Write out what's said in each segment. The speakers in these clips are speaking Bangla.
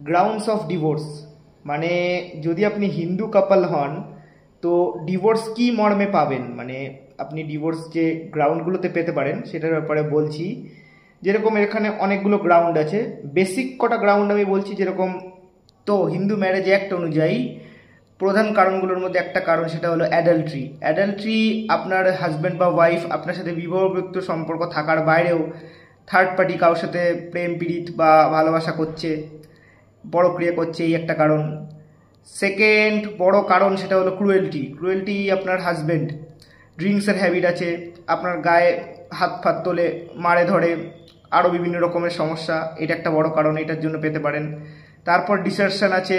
গ্রাউন্ডস অফ ডিভোর্স মানে যদি আপনি হিন্দু কাপল হন তো ডিভোর্স কি মর্মে পাবেন, মানে আপনি ডিভোর্স যে গ্রাউন্ডগুলোতে পেতে পারেন সেটার ব্যাপারে বলছি। যেরকম এখানে অনেকগুলো গ্রাউন্ড আছে, বেসিক কটা গ্রাউন্ড আমি বলছি। যেরকম তো হিন্দু ম্যারেজ অ্যাক্ট অনুযায়ী প্রধান কারণগুলোর মধ্যে একটা কারণ, সেটা হলো অ্যাডাল্ট্রি। অ্যাডাল্ট্রি আপনার হাজব্যান্ড বা ওয়াইফ আপনার সাথে বিবাহযুক্ত সম্পর্ক থাকার বাইরেও থার্ড পার্টি কারোর সাথে প্রেম পীড়িত বা ভালোবাসা করছে, পরক্রিয়া করছে, এই একটা কারণ। সেকেন্ড বড় কারণ সেটা হলো ক্রুয়েলটি। ক্রুয়েলটি আপনার হাজব্যান্ড ড্রিঙ্কসের হ্যাবিট আছে, আপনার গায়ে হাত ফাত তোলে, মারে ধরে, আরও বিভিন্ন রকমের সমস্যা, এটা একটা বড় কারণ, এটার জন্য পেতে পারেন। তারপর ডিসারশন আছে,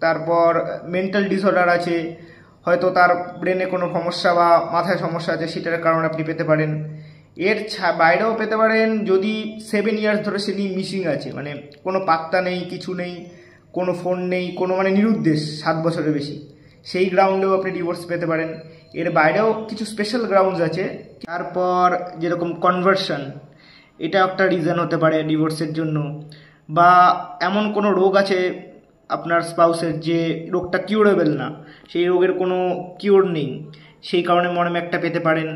তারপর মেন্টাল ডিসঅর্ডার আছে, হয়তো তার ব্রেনে কোনো সমস্যা বা মাথায় সমস্যা আছে, সেটার কারণে আপনি পেতে পারেন। এর বাইরেও পেতে পারেন যদি 7 ইয়ার্স ধরে সে মিসিং আছে, মানে কোনো পাত্তা নেই, কিছু নেই, কোনো ফোন নেই, কোনো মানে নিরুদ্দেশ 7 বছরের বেশি, সেই গ্রাউন্ডেও আপনি ডিভোর্স পেতে পারেন। এর বাইরেও কিছু স্পেশাল গ্রাউন্ডস আছে। তারপর যেরকম কনভার্সন, এটা একটা রিজন হতে পারে ডিভোর্সের জন্য। বা এমন কোনো রোগ আছে আপনার স্পাউসের যে রোগটা কিউরেবল না, সেই রোগের কোনো কিওর নেই, সেই কারণে মর্মে একটা পেতে পারেন।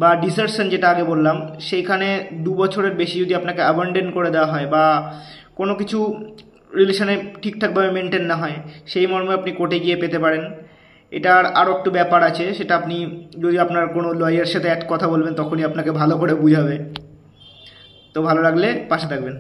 বা ডিসারশন যেটা আগে বললাম, সেইখানে 2 বছরের বেশি যদি আপনাকে অ্যাবান্ডন করে দেওয়া হয় বা কোনো কিছু রিলেশনে ঠিকঠাকভাবে মেনটেন না হয়, সেই মর্মে আপনি কোর্টে গিয়ে পেতে পারেন। এটার আরও একটু ব্যাপার আছে, সেটা আপনি যদি আপনার কোনো লয়ারের সাথে কথা বলবেন তখনই আপনাকে ভালো করে বুঝাবে। তো ভালো লাগলে পাশে থাকবেন।